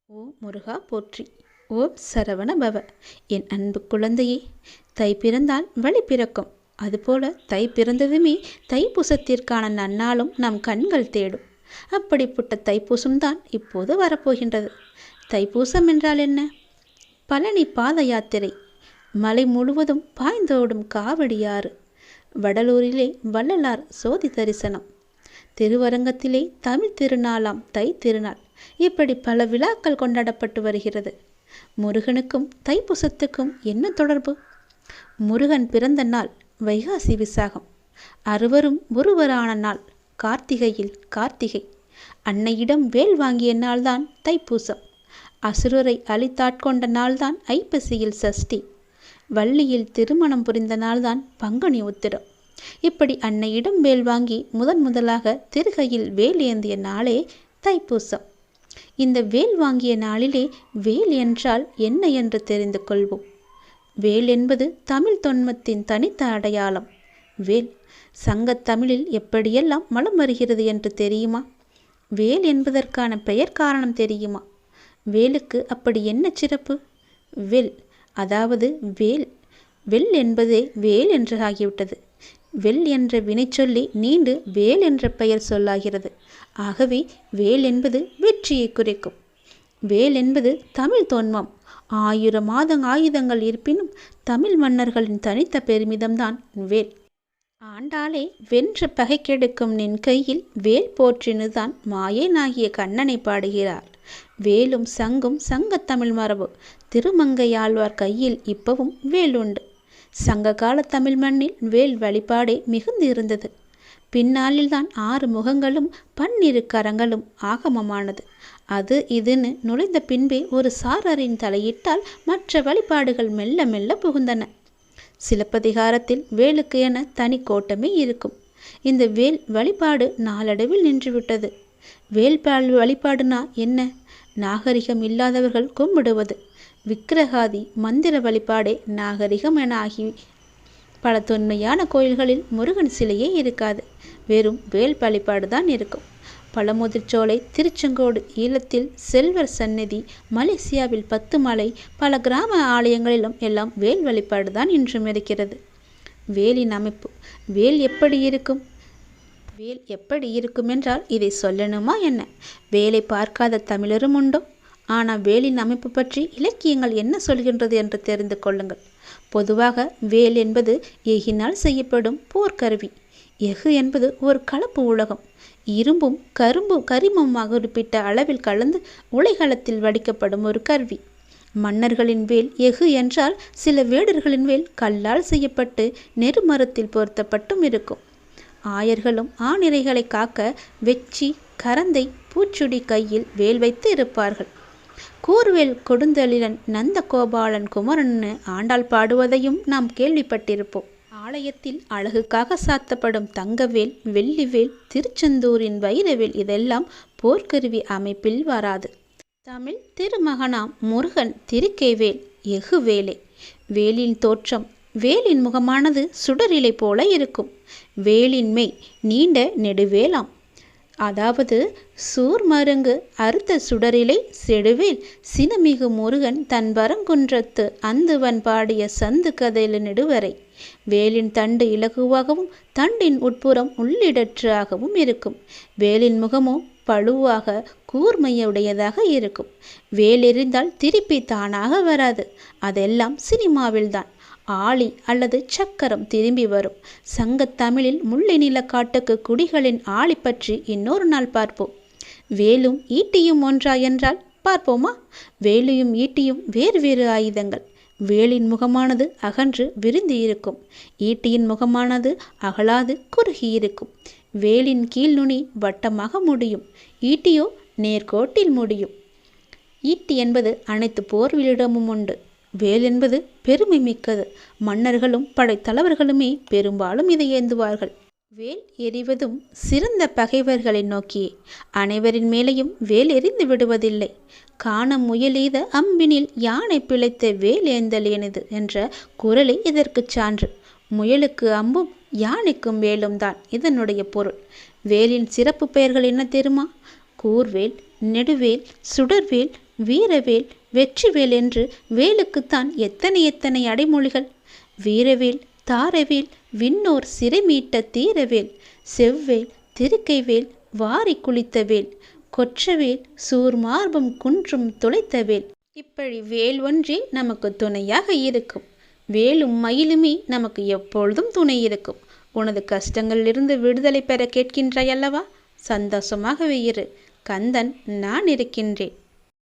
ஓ முருகா போற்றி. ஓம் சரவண பவ. என் அன்பு குழந்தையே, தை பிறந்தால் வழி பிறக்கும். அதுபோல தை பிறந்ததுமே தைப்பூசத்திற்கான நன்னாளும் நம் கண்கள் தேடும். அப்படிப்பட்ட தைப்பூசம்தான் இப்போது வரப்போகின்றது. தைப்பூசம் என்றால் என்ன? பழனி பாத யாத்திரை. மலை முழுவதும் பாய்ந்தோடும் காவடியாறு. வடலூரிலே வள்ளலார் சோதி தரிசனம். திருவரங்கத்திலே தமிழ் திருநாளாம் தை திருநாள். இப்படி பல விழாக்கள் கொண்டாடப்பட்டு வருகிறது. முருகனுக்கும் தைப்பூசத்துக்கும் என்ன தொடர்பு? முருகன் பிறந்த நாள் வைகாசி விசாகம். அறுவரும் ஒருவரான நாள் கார்த்திகையில் கார்த்திகை. அன்னையிடம் வேல் வாங்கிய நாள்தான் தைப்பூசம். அசுரரை அழித்தாட்கொண்ட நாள்தான் ஐப்பசியில் சஷ்டி. வள்ளியில் திருமணம் புரிந்த நாள்தான் பங்குனி உத்திரம். இப்படி அன்னையிடம் வேல் வாங்கி முதலாக திருகையில் வேல் ஏந்திய நாளே தைப்பூசம். இந்த வேல் வாங்கிய நாளிலே வேல் என்றால் என்ன என்று தெரிந்து கொள்வோம். வேல் என்பது தமிழ் தொன்மத்தின் தனித்த அடையாளம். வேல் சங்கத் தமிழில் எப்படியெல்லாம் வலம் வருகிறது என்று தெரியுமா? வேல் என்பதற்கான பெயர் காரணம் தெரியுமா? வேலுக்கு அப்படி என்ன சிறப்பு? வெல், அதாவது வேல். வெல் என்பதே வேல் என்று ஆகிவிட்டது. வெல் என்ற வினைச்சொல்லி நீண்டு வேல் என்ற பெயர் சொல்லாகிறது. ஆகவே வேல் என்பது வெற்றியை குறிக்கும். வேல் என்பது தமிழ் தொன்மம். 1000 ஆயுதங்கள் இருப்பினும் தமிழ் மன்னர்களின் தனித்த பெருமிதம்தான் வேல். ஆண்டாளே வென்று பகை கெடுக்கும் நின் கையில் வேல் போற்றினுதான் மாயேனாகிய கண்ணனை பாடுகிறார். வேலும் சங்கும் சங்கத்தமிழ் மரபு. திருமங்கையாழ்வார் கையில் இப்பவும் வேல் உண்டு. சங்க கால தமிழ் மண்ணில் வேல் வழிபாடே மிகுந்து இருந்தது. பின்னாளில்தான் 6 முகங்களும் 12 கரங்களும் ஆகமமானது. அது இதுன்னு நுழைந்த பின்பே ஒரு சாரரின் தலையிட்டால் மற்ற வழிபாடுகள் மெல்ல மெல்ல புகுந்தன. சிலப்பதிகாரத்தில் வேலுக்கு என தனி கோட்டமே இருக்கும். இந்த வேல் வழிபாடு நாளடைவில் நின்றுவிட்டது. வேல் வழிபாடுனா என்ன? நாகரிகம் இல்லாதவர்கள் கும்பிடுவது. விக்கிரகாதி மந்திர வழிபாடே நாகரிகம் என ஆகி பல தொன்மையான கோயில்களில் முருகன் சிலையே இருக்காது. வெறும் வேல் வழிபாடு தான் இருக்கும். பழமுதிர்ச்சோலை, திருச்செங்கோடு ஈழத்தில் செல்வர் சந்நிதி, மலேசியாவில் 10 மலை, பல கிராம ஆலயங்களிலும் எல்லாம் வேல் வழிபாடு தான் இன்றும் இருக்கிறது. வேலின் அமைப்பு. வேல் எப்படி இருக்கும்? வேல் எப்படி இருக்கும் என்றால் இதை சொல்லணுமா என்ன? வேலை பார்க்காத தமிழரும் உண்டோ? ஆனால் வேலின் அமைப்பு பற்றி இலக்கியங்கள் என்ன சொல்கின்றது என்று தெரிந்து கொள்ளுங்கள். பொதுவாக வேல் என்பது எஃகினால் செய்யப்படும் போர்க்கருவி. எஃகு என்பது ஒரு கலப்பு உலகம். இரும்பும் கரிமமாக குறிப்பிட்ட அளவில் கலந்து உலைகளத்தில் வடிக்கப்படும் ஒரு கருவி. மன்னர்களின் வேல் எஃகு என்றால், சில வேடர்களின் வேல் கல்லால் செய்யப்பட்டு நெருமரத்தில் பொருத்தப்பட்டும் இருக்கும். ஆயர்களும் ஆணிரைகளை காக்க வெச்சி, கரந்தை, பூச்சுடி கையில் வேல் வைத்து இருப்பார்கள். கூர்வேல் கொடுந்தளிரன் நந்த கோபாலன் குமரன்னு ஆண்டாள் பாடுவதையும் நாம் கேள்விப்பட்டிருப்போம். ஆலயத்தில் அழகுக்காக சாத்தப்படும் தங்கவேல், வெள்ளிவேல், திருச்செந்தூரின் வைரவேல் இதெல்லாம் போர்க்கருவி அமைப்பில் வராது. தமிழ் திருமகனாம் முருகன் திருக்கைவேல் எஃகுவேலே. வேலின் தோற்றம். வேலின் முகமானது சுடரிலை போல இருக்கும். வேலின் மெய் நீண்ட நெடுவேலாம். அதாவது சூர்மருங்கு அறுத்த சுடரிலை செடுவேல் சினமிகு முருகன் தன் வரங்குன்றத்து அந்துவன் பாடிய சந்து கதையில நெடுவரை. வேலின் தண்டு இலகுவாகவும் தண்டின் உட்புறம் உள்ளிடற்றாகவும் இருக்கும். வேலின் முகமோ பழுவாக கூர்மையுடையதாக இருக்கும். வேல் எறிந்தால் திருப்பி தானாக வராது. அதெல்லாம் சினிமாவில்தான். ஆளி அல்லது சக்கரம் திரும்பி வரும். சங்கத் தமிழில் முல்லை நிலக்காட்டுக்கு குடிகளின் ஆளி பற்றி இன்னொரு நாள் பார்ப்போம். வேலும் ஈட்டியும் ஒன்றா என்றால் பார்ப்போமா? வேலையும் ஈட்டியும் வேறு வேறு ஆயுதங்கள். வேலின் முகமானது அகன்று விரிந்து இருக்கும். ஈட்டியின் முகமானது அகலாது குறுகி இருக்கும். வேலின் கீழ் நுனி வட்டமாக முடியும். ஈட்டியோ நேர்கோட்டில் முடியும். ஈட்டி என்பது அனைத்து போர்வீலிடமும் உண்டு. வேல் என்பது பெருமை மிக்கது. மன்னர்களும் படைத்தலைவர்களுமே பெரும்பாலும் இதை ஏந்துவார்கள். வேல் எறிவதும் சிறந்த பகைவர்களை நோக்கியே. அனைவரின் மேலேயும் வேல் எறிந்து விடுவதில்லை. காண முயலெய்த அம்பினில் யானை பிழைத்த வேல் ஏந்தலேனது என்ற குறளை இதற்கு சான்று. முயலுக்கு அம்பும் யானைக்கும் வேலும் தான் இதனுடைய பொருள். வேலின் சிறப்பு பெயர்கள் என்ன தெரியுமா? கூர்வேல், நெடுவேல், சுடர்வேல், வீரவேல் வெற்றிவேல் என்று வேலுக்குத்தான் எத்தனை எத்தனை அடைமொழிகள். வீரவேல் தாரவேல் விண்ணோர் சிறை மீட்ட தீரவேல், செவ்வேல் திருக்கைவேல் வாரி குளித்தவேல், கொற்றவேல் சூர்மார்பம் குன்றும் துளைத்தவேல். இப்படி வேல் ஒன்றே நமக்கு துணையாக இருக்கும். வேலும் மயிலுமே நமக்கு எப்பொழுதும் துணை இருக்கும். உனது கஷ்டங்களிலிருந்து விடுதலை பெற கேட்கின்றாய் அல்லவா? சந்தோஷமாகவே இரு. கந்தன் நான் இருக்கின்றேன்.